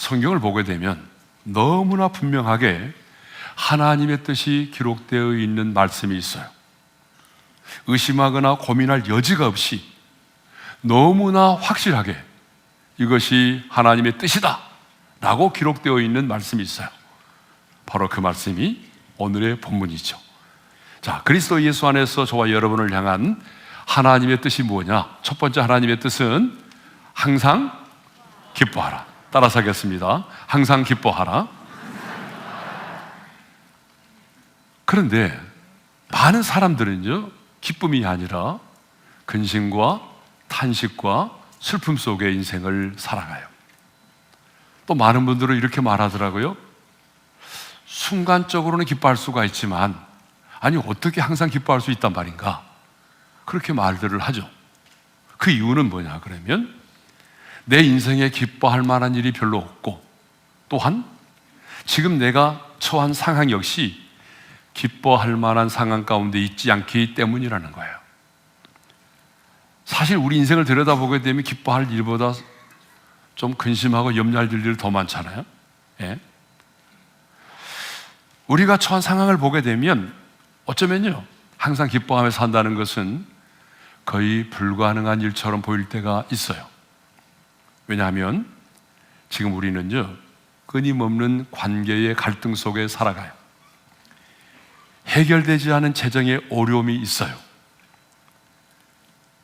성경을 보게 되면 너무나 분명하게 하나님의 뜻이 기록되어 있는 말씀이 있어요. 의심하거나 고민할 여지가 없이 너무나 확실하게 이것이 하나님의 뜻이다 라고 기록되어 있는 말씀이 있어요. 바로 그 말씀이 오늘의 본문이죠. 자, 그리스도 예수 안에서 저와 여러분을 향한 하나님의 뜻이 뭐냐? 첫 번째 하나님의 뜻은 항상 기뻐하라. 따라서 하겠습니다. 항상 기뻐하라. 그런데 많은 사람들은요, 기쁨이 아니라 근심과 탄식과 슬픔 속의 인생을 살아가요. 또 많은 분들은 이렇게 말하더라고요. 순간적으로는 기뻐할 수가 있지만, 아니 어떻게 항상 기뻐할 수 있단 말인가? 그렇게 말들을 하죠. 그 이유는 뭐냐 그러면 내 인생에 기뻐할 만한 일이 별로 없고, 또한 지금 내가 처한 상황 역시 기뻐할 만한 상황 가운데 있지 않기 때문이라는 거예요. 사실 우리 인생을 들여다보게 되면 기뻐할 일보다 좀 근심하고 염려할 일들이 더 많잖아요. 예? 우리가 처한 상황을 보게 되면 어쩌면요, 항상 기뻐하며 산다는 것은 거의 불가능한 일처럼 보일 때가 있어요. 왜냐하면 지금 우리는요, 끊임없는 관계의 갈등 속에 살아가요. 해결되지 않은 재정의 어려움이 있어요.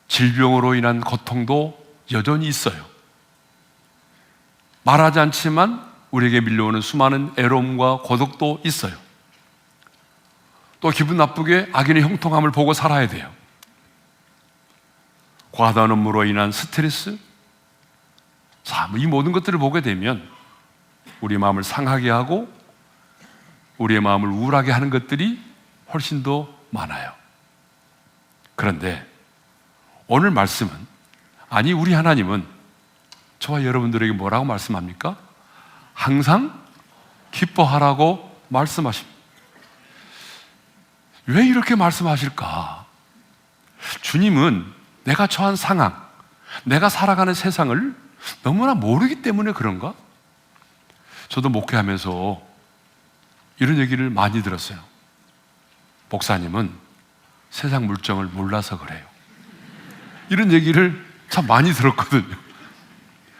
질병으로 인한 고통도 여전히 있어요. 말하지 않지만 우리에게 밀려오는 수많은 애로움과 고독도 있어요. 또 기분 나쁘게 악인의 형통함을 보고 살아야 돼요. 과다한 업무로 인한 스트레스, 자, 이 모든 것들을 보게 되면 우리 마음을 상하게 하고 우리의 마음을 우울하게 하는 것들이 훨씬 더 많아요. 그런데 오늘 말씀은, 아니 우리 하나님은 저와 여러분들에게 뭐라고 말씀합니까? 항상 기뻐하라고 말씀하십니다. 왜 이렇게 말씀하실까? 주님은 내가 처한 상황, 내가 살아가는 세상을 너무나 모르기 때문에 그런가? 저도 목회하면서 이런 얘기를 많이 들었어요. 목사님은 세상 물정을 몰라서 그래요. 이런 얘기를 참 많이 들었거든요.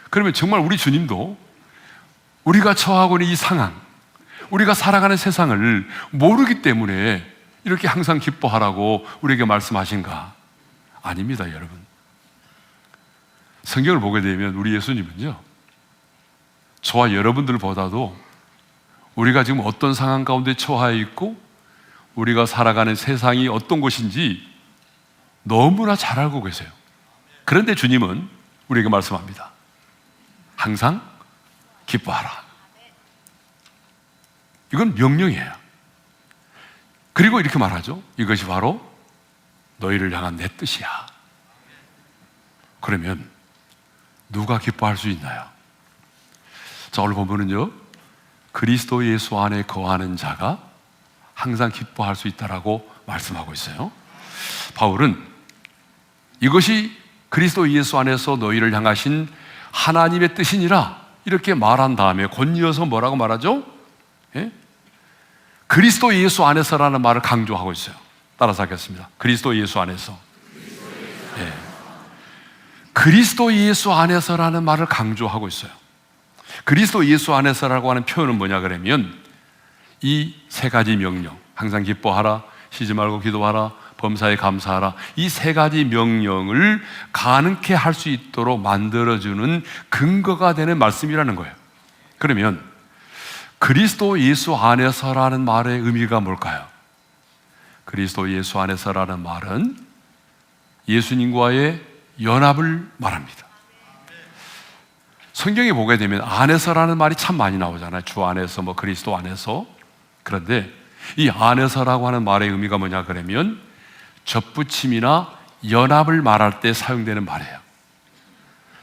그러면 정말 우리 주님도 우리가 처하고 있는 이 상황, 우리가 살아가는 세상을 모르기 때문에 이렇게 항상 기뻐하라고 우리에게 말씀하신가? 아닙니다, 여러분. 성경을 보게 되면 우리 예수님은요, 저와 여러분들보다도 우리가 지금 어떤 상황 가운데 처해 있고 우리가 살아가는 세상이 어떤 곳인지 너무나 잘 알고 계세요. 그런데 주님은 우리에게 말씀합니다. 항상 기뻐하라. 이건 명령이에요. 그리고 이렇게 말하죠. 이것이 바로 너희를 향한 내 뜻이야. 그러면 누가 기뻐할 수 있나요? 자, 오늘 본문은요, 그리스도 예수 안에 거하는 자가 항상 기뻐할 수 있다라고 말씀하고 있어요. 바울은 이것이 그리스도 예수 안에서 너희를 향하신 하나님의 뜻이니라 이렇게 말한 다음에 곧이어서 뭐라고 말하죠? 예? 그리스도 예수 안에서라는 말을 강조하고 있어요. 따라서 하겠습니다. 그리스도 예수 안에서. 예. 그리스도 예수 안에서라는 말을 강조하고 있어요. 그리스도 예수 안에서라고 하는 표현은 뭐냐 그러면 이 세 가지 명령, 항상 기뻐하라, 쉬지 말고 기도하라, 범사에 감사하라, 이 세 가지 명령을 가능케 할 수 있도록 만들어주는 근거가 되는 말씀이라는 거예요. 그러면 그리스도 예수 안에서라는 말의 의미가 뭘까요? 그리스도 예수 안에서라는 말은 예수님과의 연합을 말합니다. 성경에 보게 되면 안에서라는 말이 참 많이 나오잖아요. 주 안에서, 뭐 그리스도 안에서. 그런데 이 안에서라고 하는 말의 의미가 뭐냐 그러면 접붙임이나 연합을 말할 때 사용되는 말이에요.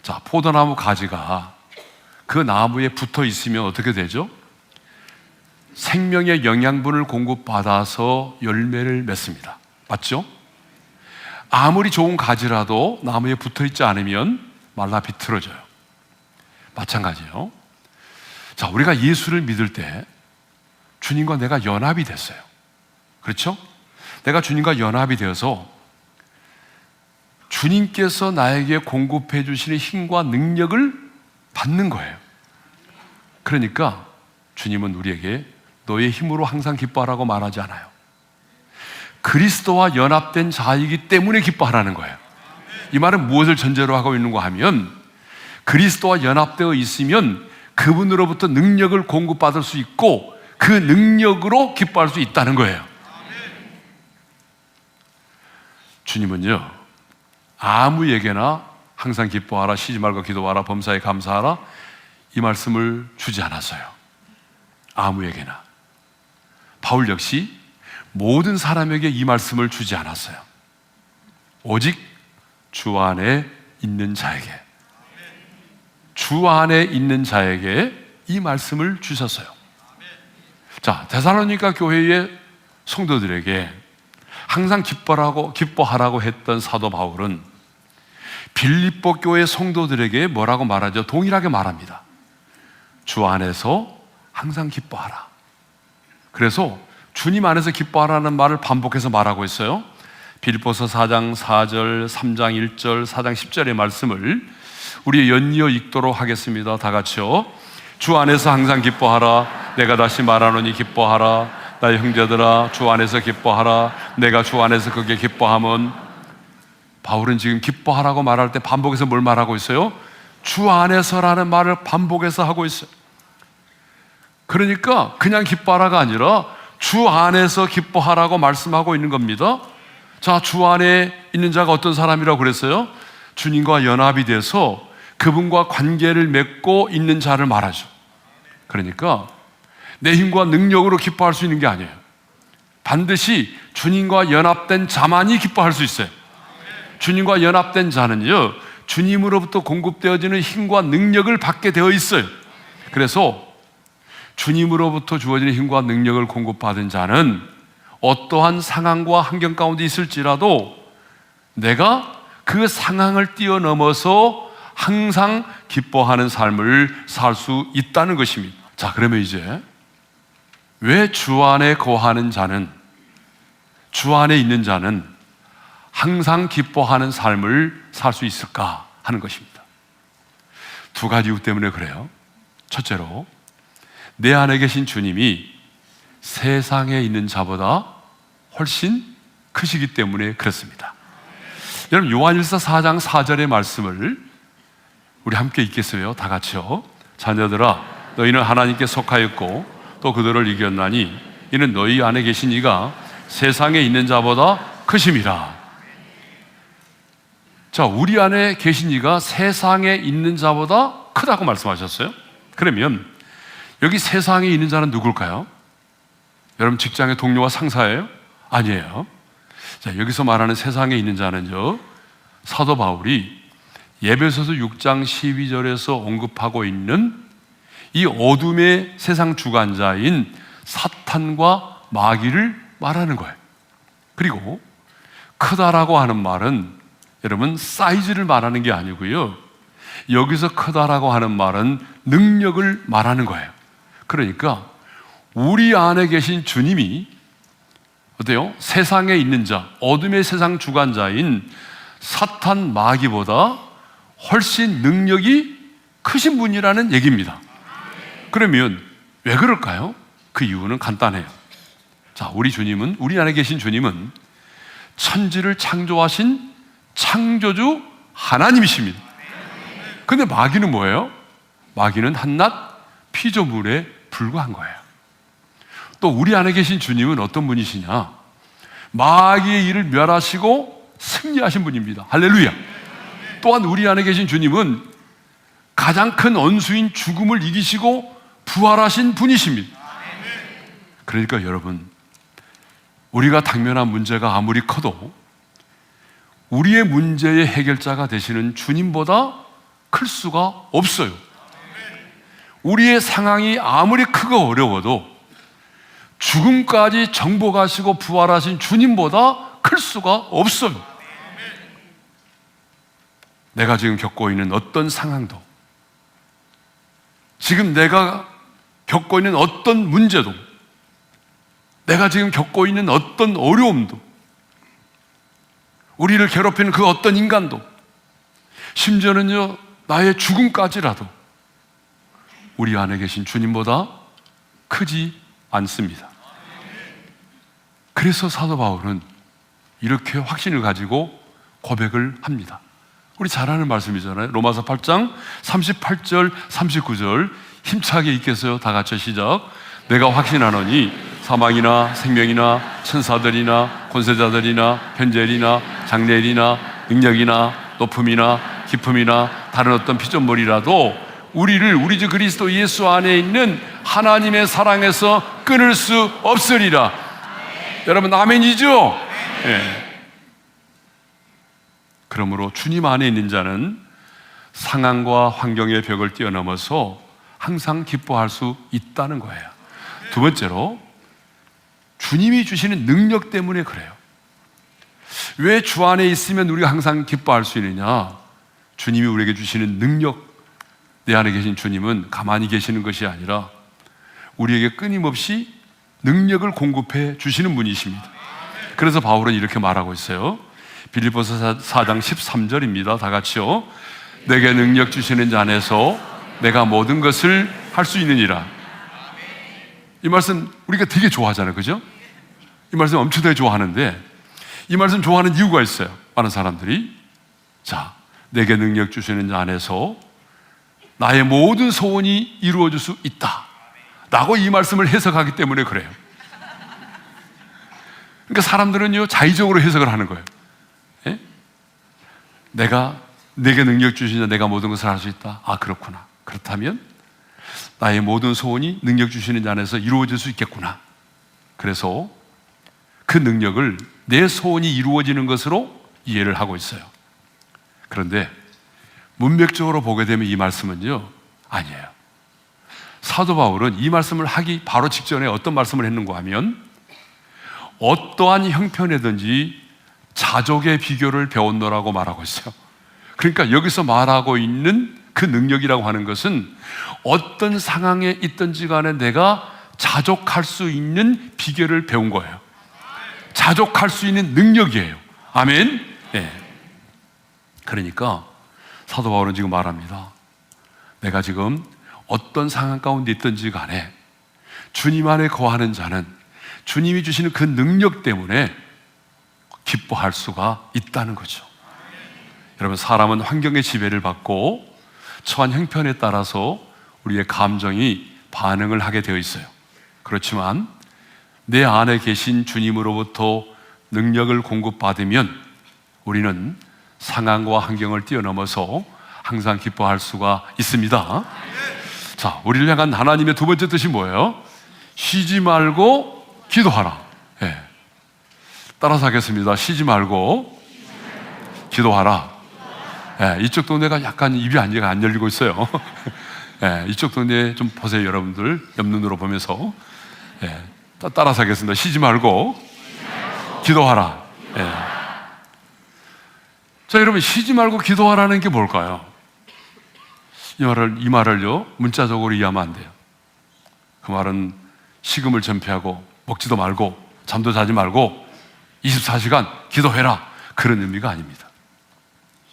자, 포도나무 가지가 그 나무에 붙어 있으면 어떻게 되죠? 생명의 영양분을 공급받아서 열매를 맺습니다. 맞죠? 아무리 좋은 가지라도 나무에 붙어 있지 않으면 말라 비틀어져요. 마찬가지예요. 자, 우리가 예수를 믿을 때 주님과 내가 연합이 됐어요. 그렇죠? 내가 주님과 연합이 되어서 주님께서 나에게 공급해 주시는 힘과 능력을 받는 거예요. 그러니까 주님은 우리에게 너의 힘으로 항상 기뻐하라고 말하지 않아요. 그리스도와 연합된 자이기 때문에 기뻐하라는 거예요. 이 말은 무엇을 전제로 하고 있는가 하면 그리스도와 연합되어 있으면 그분으로부터 능력을 공급받을 수 있고 그 능력으로 기뻐할 수 있다는 거예요. 주님은요, 아무에게나 항상 기뻐하라, 쉬지 말고 기도하라, 범사에 감사하라 이 말씀을 주지 않았어요. 아무에게나. 바울 역시 모든 사람에게 이 말씀을 주지 않았어요. 오직 주 안에 있는 자에게, 주 안에 있는 자에게 이 말씀을 주셨어요. 자, 데살로니가 교회의 성도들에게 항상 기뻐하라고 했던 사도 바울은 빌립보 교회 성도들에게 뭐라고 말하죠? 동일하게 말합니다. 주 안에서 항상 기뻐하라. 그래서 주님 안에서 기뻐하라는 말을 반복해서 말하고 있어요. 빌립보서 4장 4절, 3장 1절, 4장 10절의 말씀을 우리 연이어 읽도록 하겠습니다. 다 같이요. 주 안에서 항상 기뻐하라. 내가 다시 말하노니 기뻐하라. 나의 형제들아, 주 안에서 기뻐하라. 내가 주 안에서 그게 기뻐함은. 바울은 지금 기뻐하라고 말할 때 반복해서 뭘 말하고 있어요? 주 안에서라는 말을 반복해서 하고 있어요. 그러니까 그냥 기뻐하라가 아니라 주 안에서 기뻐하라고 말씀하고 있는 겁니다. 자, 주 안에 있는 자가 어떤 사람이라고 그랬어요? 주님과 연합이 돼서 그분과 관계를 맺고 있는 자를 말하죠. 그러니까 내 힘과 능력으로 기뻐할 수 있는 게 아니에요. 반드시 주님과 연합된 자만이 기뻐할 수 있어요. 주님과 연합된 자는요, 주님으로부터 공급되어지는 힘과 능력을 받게 되어 있어요. 그래서 주님으로부터 주어지는 힘과 능력을 공급받은 자는 어떠한 상황과 환경 가운데 있을지라도 내가 그 상황을 뛰어넘어서 항상 기뻐하는 삶을 살 수 있다는 것입니다. 자, 그러면 이제 왜 주 안에 거하는 자는, 주 안에 있는 자는 항상 기뻐하는 삶을 살 수 있을까 하는 것입니다. 두 가지 이유 때문에 그래요. 첫째로, 내 안에 계신 주님이 세상에 있는 자보다 훨씬 크시기 때문에 그렇습니다. 여러분, 요한일서 4장 4절의 말씀을 우리 함께 읽겠어요. 다 같이요. 자녀들아, 너희는 하나님께 속하였고 또 그들을 이겼나니 이는 너희 안에 계신 이가 세상에 있는 자보다 크심이라. 자, 우리 안에 계신 이가 세상에 있는 자보다 크다고 말씀하셨어요. 그러면 여기 세상에 있는 자는 누굴까요? 여러분, 직장의 동료와 상사예요? 아니에요. 자, 여기서 말하는 세상에 있는 자는요, 사도 바울이 에베소서 6장 12절에서 언급하고 있는 이 어둠의 세상 주관자인 사탄과 마귀를 말하는 거예요. 그리고 크다라고 하는 말은 여러분 사이즈를 말하는 게 아니고요, 여기서 크다라고 하는 말은 능력을 말하는 거예요. 그러니까 우리 안에 계신 주님이 어때요? 세상에 있는 자, 어둠의 세상 주관자인 사탄 마귀보다 훨씬 능력이 크신 분이라는 얘기입니다. 그러면 왜 그럴까요? 그 이유는 간단해요. 자, 우리 주님은, 우리 안에 계신 주님은 천지를 창조하신 창조주 하나님이십니다. 근데 마귀는 뭐예요? 마귀는 한낱 피조물에 불과한 거예요. 또 우리 안에 계신 주님은 어떤 분이시냐? 마귀의 일을 멸하시고 승리하신 분입니다. 할렐루야. 또한 우리 안에 계신 주님은 가장 큰 원수인 죽음을 이기시고 부활하신 분이십니다. 그러니까 여러분, 우리가 당면한 문제가 아무리 커도 우리의 문제의 해결자가 되시는 주님보다 클 수가 없어요. 우리의 상황이 아무리 크고 어려워도 죽음까지 정복하시고 부활하신 주님보다 클 수가 없어요. 내가 지금 겪고 있는 어떤 상황도, 지금 내가 겪고 있는 어떤 문제도, 내가 지금 겪고 있는 어떤 어려움도, 우리를 괴롭히는 그 어떤 인간도, 심지어는요 나의 죽음까지라도 우리 안에 계신 주님보다 크지 않습니다. 그래서 사도 바울은 이렇게 확신을 가지고 고백을 합니다. 우리 잘 아는 말씀이잖아요. 로마서 8장 38절 39절 힘차게 읽겠어요. 다 같이 시작. 내가 확신하노니 사망이나 생명이나 천사들이나 권세자들이나 현재일이나 장래일이나 능력이나 높음이나 깊음이나 다른 어떤 피조물이라도 우리를 우리 주 그리스도 예수 안에 있는 하나님의 사랑에서 끊을 수 없으리라. 여러분 아멘이죠? 네. 그러므로 주님 안에 있는 자는 상황과 환경의 벽을 뛰어넘어서 항상 기뻐할 수 있다는 거예요. 두 번째로 주님이 주시는 능력 때문에 그래요. 왜 주 안에 있으면 우리가 항상 기뻐할 수 있느냐? 주님이 우리에게 주시는 능력, 내 안에 계신 주님은 가만히 계시는 것이 아니라 우리에게 끊임없이 능력을 공급해 주시는 분이십니다. 그래서 바울은 이렇게 말하고 있어요. 빌립보서 4장 13절입니다. 다 같이요. 내게 능력 주시는 자 안에서 내가 모든 것을 할 수 있느니라. 이 말씀 우리가 되게 좋아하잖아요. 그죠? 이 말씀 엄청나게 좋아하는데 이 말씀 좋아하는 이유가 있어요. 많은 사람들이. 자, 내게 능력 주시는 자 안에서 나의 모든 소원이 이루어질 수 있다 라고 이 말씀을 해석하기 때문에 그래요. 그러니까 사람들은요 자의적으로 해석을 하는 거예요. 예? 내게 능력 주시는 자 내가 모든 것을 할 수 있다. 아 그렇구나. 그렇다면 나의 모든 소원이 능력 주시는 자 안에서 이루어질 수 있겠구나. 그래서 그 능력을 내 소원이 이루어지는 것으로 이해를 하고 있어요. 그런데 문맥적으로 보게 되면 이 말씀은요 아니에요. 사도 바울은 이 말씀을 하기 바로 직전에 어떤 말씀을 했는가 하면 어떠한 형편이든지 자족의 비결을 배웠노라고 말하고 있어요. 그러니까 여기서 말하고 있는 그 능력이라고 하는 것은 어떤 상황에 있든지 간에 내가 자족할 수 있는 비결을 배운 거예요. 자족할 수 있는 능력이에요. 아멘. 네. 그러니까 사도 바울은 지금 말합니다. 내가 지금 어떤 상황 가운데 있든지 간에 주님 안에 거하는 자는 주님이 주시는 그 능력 때문에 기뻐할 수가 있다는 거죠. 여러분 사람은 환경의 지배를 받고 처한 형편에 따라서 우리의 감정이 반응을 하게 되어 있어요. 그렇지만 내 안에 계신 주님으로부터 능력을 공급받으면 우리는 상황과 환경을 뛰어넘어서 항상 기뻐할 수가 있습니다. 자, 우리를 향한 하나님의 두 번째 뜻이 뭐예요? 쉬지 말고 기도하라. 네. 따라서 하겠습니다. 쉬지 말고 기도하라. 네, 이쪽 동네가 약간 입이 안 열리고 있어요. 네, 이쪽 동네 좀 보세요, 여러분들. 옆눈으로 보면서. 네, 따라서 하겠습니다. 쉬지 말고 기도하라. 네. 자, 여러분, 쉬지 말고 기도하라는 게 뭘까요? 이 말을요, 문자적으로 이해하면 안 돼요. 그 말은 식음을 전폐하고 먹지도 말고 잠도 자지 말고 24시간 기도해라. 그런 의미가 아닙니다.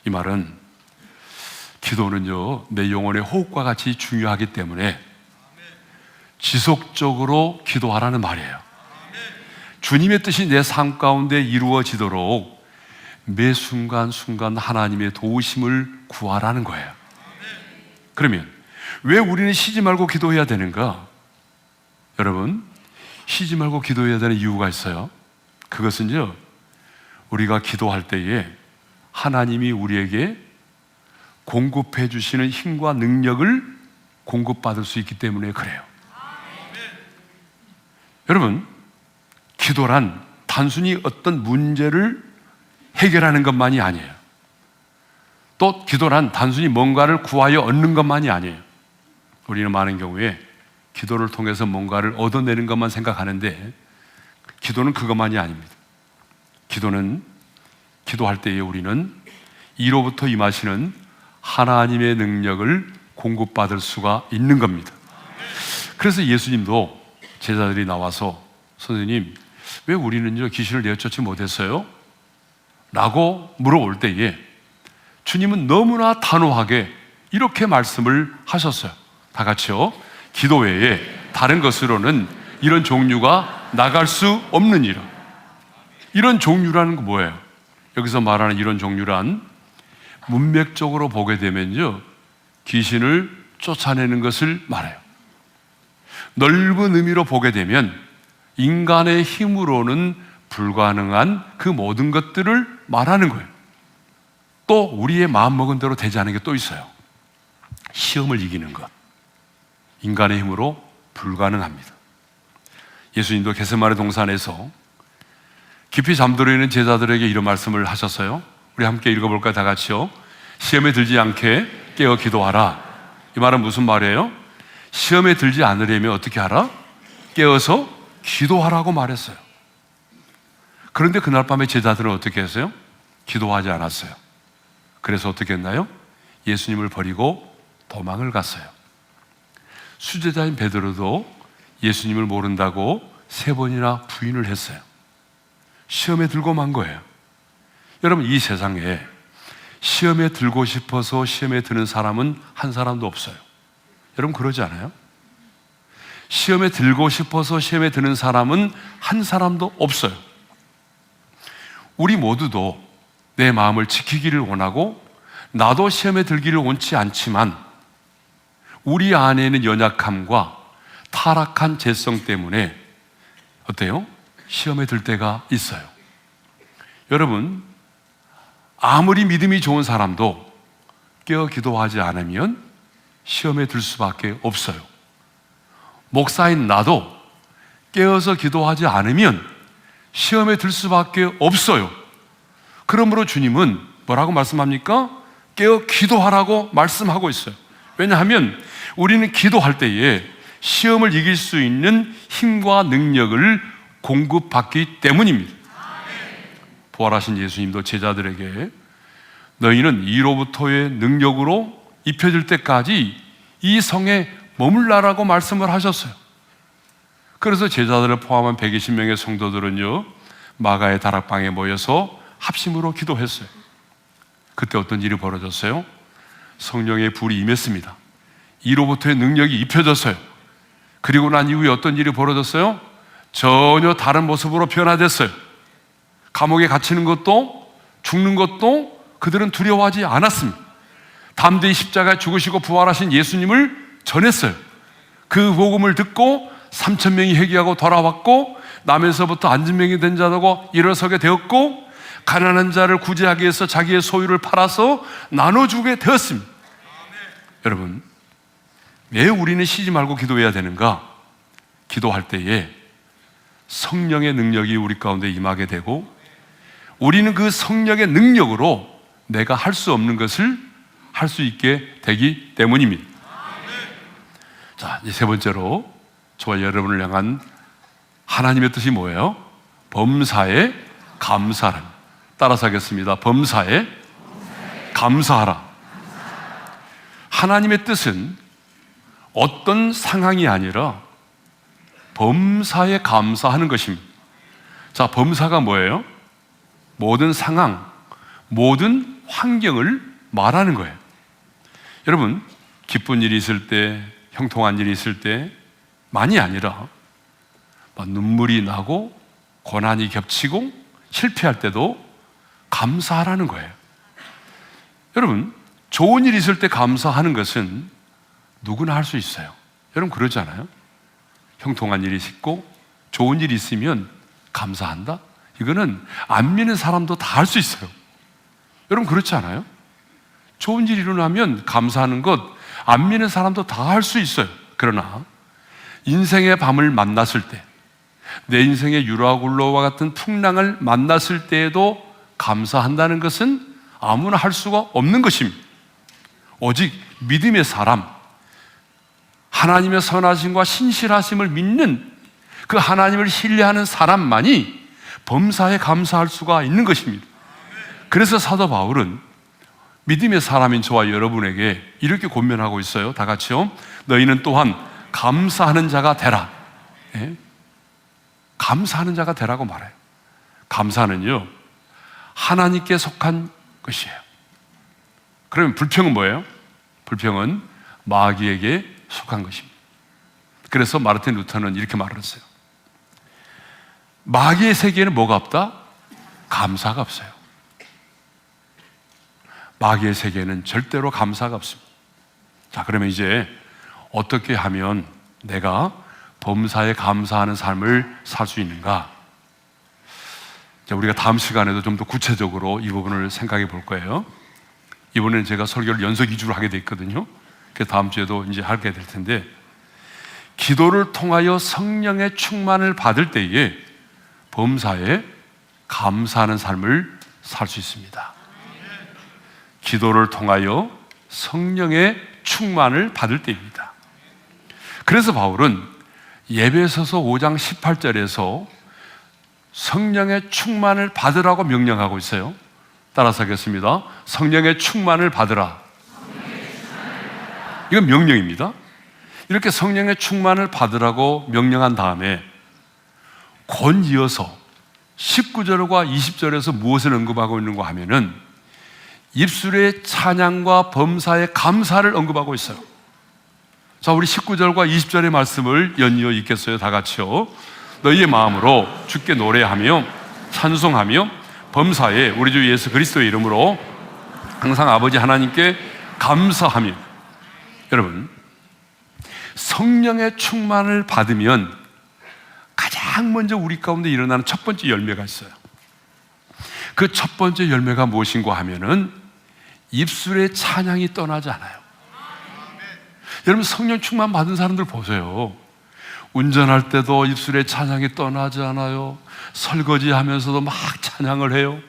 이 말은 기도는요, 내 영혼의 호흡과 같이 중요하기 때문에 지속적으로 기도하라는 말이에요. 주님의 뜻이 내 삶 가운데 이루어지도록 매 순간순간 하나님의 도우심을 구하라는 거예요. 그러면 왜 우리는 쉬지 말고 기도해야 되는가? 여러분, 쉬지 말고 기도해야 되는 이유가 있어요. 그것은요, 우리가 기도할 때에 하나님이 우리에게 공급해 주시는 힘과 능력을 공급받을 수 있기 때문에 그래요. 여러분, 기도란 단순히 어떤 문제를 해결하는 것만이 아니에요. 또 기도란 단순히 뭔가를 구하여 얻는 것만이 아니에요. 우리는 많은 경우에 기도를 통해서 뭔가를 얻어내는 것만 생각하는데 기도는 그것만이 아닙니다. 기도는 기도할 때에 우리는 이로부터 임하시는 하나님의 능력을 공급받을 수가 있는 겁니다. 그래서 예수님도 제자들이 나와서 선생님, 왜 우리는요 귀신을 내어쫓지 못했어요? 라고 물어올 때에 주님은 너무나 단호하게 이렇게 말씀을 하셨어요. 다 같이요. 기도 외에 다른 것으로는 이런 종류가 나갈 수 없느니라. 이런 종류라는 건 뭐예요? 여기서 말하는 이런 종류란 문맥적으로 보게 되면요 귀신을 쫓아내는 것을 말해요. 넓은 의미로 보게 되면 인간의 힘으로는 불가능한 그 모든 것들을 말하는 거예요. 또 우리의 마음먹은 대로 되지 않은 게 또 있어요. 시험을 이기는 것, 인간의 힘으로 불가능합니다. 예수님도 겟세마네 동산에서 깊이 잠들어 있는 제자들에게 이런 말씀을 하셨어요. 우리 함께 읽어볼까요? 다 같이요. 시험에 들지 않게 깨어 기도하라. 이 말은 무슨 말이에요? 시험에 들지 않으려면 어떻게 하라? 깨어서 기도하라고 말했어요. 그런데 그날 밤에 제자들은 어떻게 했어요? 기도하지 않았어요. 그래서 어떻게 했나요? 예수님을 버리고 도망을 갔어요. 수제자인 베드로도 예수님을 모른다고 3번이나 부인을 했어요. 시험에 들고 만 거예요. 여러분, 이 세상에 시험에 들고 싶어서 시험에 드는 사람은 한 사람도 없어요. 여러분 그러지 않아요? 시험에 들고 싶어서 시험에 드는 사람은 한 사람도 없어요. 우리 모두도 내 마음을 지키기를 원하고 나도 시험에 들기를 원치 않지만 우리 안에는 연약함과 타락한 죄성 때문에 어때요? 시험에 들 때가 있어요. 여러분, 아무리 믿음이 좋은 사람도 깨어 기도하지 않으면 시험에 들 수밖에 없어요. 목사인 나도 깨어서 기도하지 않으면 시험에 들 수밖에 없어요. 그러므로 주님은 뭐라고 말씀합니까? 깨어 기도하라고 말씀하고 있어요. 왜냐하면 우리는 기도할 때에 시험을 이길 수 있는 힘과 능력을 공급받기 때문입니다. 부활하신 예수님도 제자들에게 너희는 이로부터의 능력으로 입혀질 때까지 이 성에 머물라라고 말씀을 하셨어요. 그래서 제자들을 포함한 120명의 성도들은요 마가의 다락방에 모여서 합심으로 기도했어요. 그때 어떤 일이 벌어졌어요? 성령의 불이 임했습니다. 이로부터의 능력이 입혀졌어요. 그리고 난 이후에 어떤 일이 벌어졌어요? 전혀 다른 모습으로 변화됐어요. 감옥에 갇히는 것도 죽는 것도 그들은 두려워하지 않았습니다. 담대히 십자가에 죽으시고 부활하신 예수님을 전했어요. 그 복음을 듣고 3,000명이 회개하고 돌아왔고 남에서부터 안진병이 된 자라고 일어서게 되었고 가난한 자를 구제하기 위해서 자기의 소유를 팔아서 나눠주게 되었습니다. 여러분, 왜 우리는 쉬지 말고 기도해야 되는가? 기도할 때에 성령의 능력이 우리 가운데 임하게 되고 우리는 그 성령의 능력으로 내가 할 수 없는 것을 할 수 있게 되기 때문입니다. 자, 이제 세 번째로 저와 여러분을 향한 하나님의 뜻이 뭐예요? 범사에 감사하라. 따라서 하겠습니다. 범사에 감사하라. 하나님의 뜻은 어떤 상황이 아니라 범사에 감사하는 것입니다. 자, 범사가 뭐예요? 모든 상황, 모든 환경을 말하는 거예요. 여러분, 기쁜 일이 있을 때, 형통한 일이 있을 때 만이 아니라 눈물이 나고 고난이 겹치고 실패할 때도 감사하라는 거예요. 여러분, 좋은 일이 있을 때 감사하는 것은 누구나 할 수 있어요. 여러분 그러지 않아요? 형통한 일이 있고 좋은 일이 있으면 감사한다? 이거는 안 믿는 사람도 다 할 수 있어요. 여러분 그렇지 않아요? 좋은 일이 일어나면 감사하는 것 안 믿는 사람도 다 할 수 있어요. 그러나 인생의 밤을 만났을 때, 내 인생의 유라굴로와 같은 풍랑을 만났을 때에도 감사한다는 것은 아무나 할 수가 없는 것입니다. 오직 믿음의 사람, 하나님의 선하심과 신실하심을 믿는 그 하나님을 신뢰하는 사람만이 범사에 감사할 수가 있는 것입니다. 그래서 사도 바울은 믿음의 사람인 저와 여러분에게 이렇게 권면하고 있어요. 다 같이요. 너희는 또한 감사하는 자가 되라. 예? 감사하는 자가 되라고 말해요. 감사는요, 하나님께 속한 것이에요. 그러면 불평은 뭐예요? 불평은 마귀에게 속한 것입니다. 그래서 마르틴 루터는 이렇게 말을 했어요. 마귀의 세계에는 뭐가 없다? 감사가 없어요. 마귀의 세계에는 절대로 감사가 없습니다. 자, 그러면 이제 어떻게 하면 내가 범사에 감사하는 삶을 살 수 있는가? 자, 우리가 다음 시간에도 좀 더 구체적으로 이 부분을 생각해 볼 거예요. 이번에는 제가 설교를 연속 2주로 하게 돼 있거든요. 그래서 다음 주에도 이제 하게 될 텐데, 기도를 통하여 성령의 충만을 받을 때에 범사에 감사하는 삶을 살 수 있습니다. 기도를 통하여 성령의 충만을 받을 때입니다. 그래서 바울은 에베소서 5장 18절에서 성령의 충만을 받으라고 명령하고 있어요. 따라서 하겠습니다. 성령의 충만을 받으라. 이건 명령입니다. 이렇게 성령의 충만을 받으라고 명령한 다음에 곧 이어서 19절과 20절에서 무엇을 언급하고 있는가 하면은 입술의 찬양과 범사의 감사를 언급하고 있어요. 자, 우리 19절과 20절의 말씀을 연이어 읽겠어요. 다 같이요. 너희의 마음으로 주께 노래하며 찬송하며 범사에 우리 주 예수 그리스도의 이름으로 항상 아버지 하나님께 감사하며. 여러분, 성령의 충만을 받으면 가장 먼저 우리 가운데 일어나는 첫 번째 열매가 있어요. 그 첫 번째 열매가 무엇인가 하면은 입술의 찬양이 떠나지 않아요. 여러분, 성령 충만 받은 사람들 보세요. 운전할 때도 입술의 찬양이 떠나지 않아요. 설거지 하면서도 막 찬양을 해요.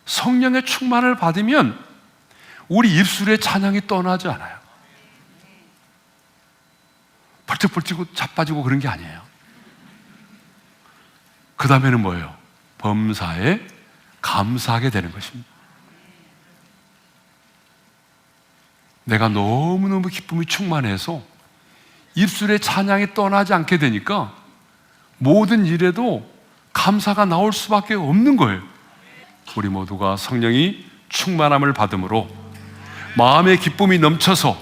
성령의 충만을 받으면 우리 입술의 찬양이 떠나지 않아요. 벌쩍벌쩍 자빠지고 그런 게 아니에요. 그 다음에는 뭐예요? 범사에 감사하게 되는 것입니다. 내가 너무너무 기쁨이 충만해서 입술의 찬양이 떠나지 않게 되니까 모든 일에도 감사가 나올 수밖에 없는 거예요. 우리 모두가 성령이 충만함을 받음으로 마음의 기쁨이 넘쳐서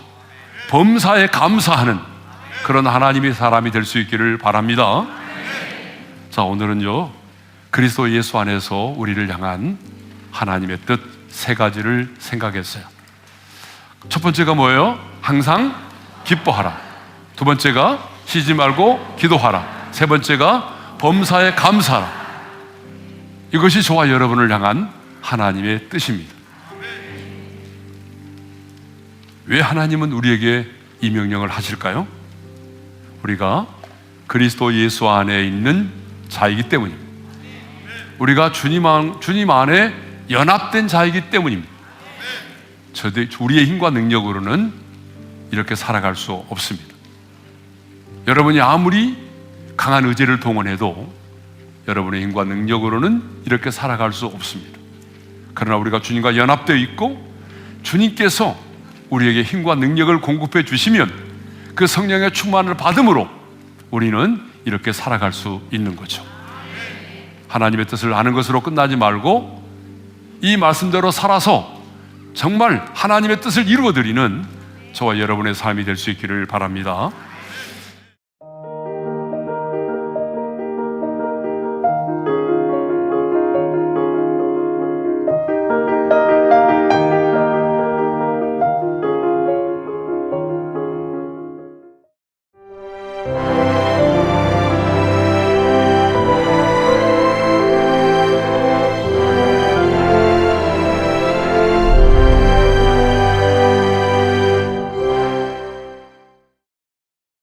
범사에 감사하는 그런 하나님의 사람이 될 수 있기를 바랍니다. 자, 오늘은요, 그리스도 예수 안에서 우리를 향한 하나님의 뜻 세 가지를 생각했어요. 첫 번째가 뭐예요? 항상 기뻐하라. 두 번째가 쉬지 말고 기도하라. 세 번째가 범사에 감사하라. 이것이 저와 여러분을 향한 하나님의 뜻입니다. 왜 하나님은 우리에게 이 명령을 하실까요? 우리가 그리스도 예수 안에 있는 자이기 때문입니다. 우리가 주님 안에 연합된 자이기 때문입니다. 우리의 힘과 능력으로는 이렇게 살아갈 수 없습니다. 여러분이 아무리 강한 의지를 동원해도 여러분의 힘과 능력으로는 이렇게 살아갈 수 없습니다. 그러나 우리가 주님과 연합되어 있고 주님께서 우리에게 힘과 능력을 공급해 주시면 그 성령의 충만을 받음으로 우리는 이렇게 살아갈 수 있는 거죠. 하나님의 뜻을 아는 것으로 끝나지 말고 이 말씀대로 살아서 정말 하나님의 뜻을 이루어드리는 저와 여러분의 삶이 될 수 있기를 바랍니다.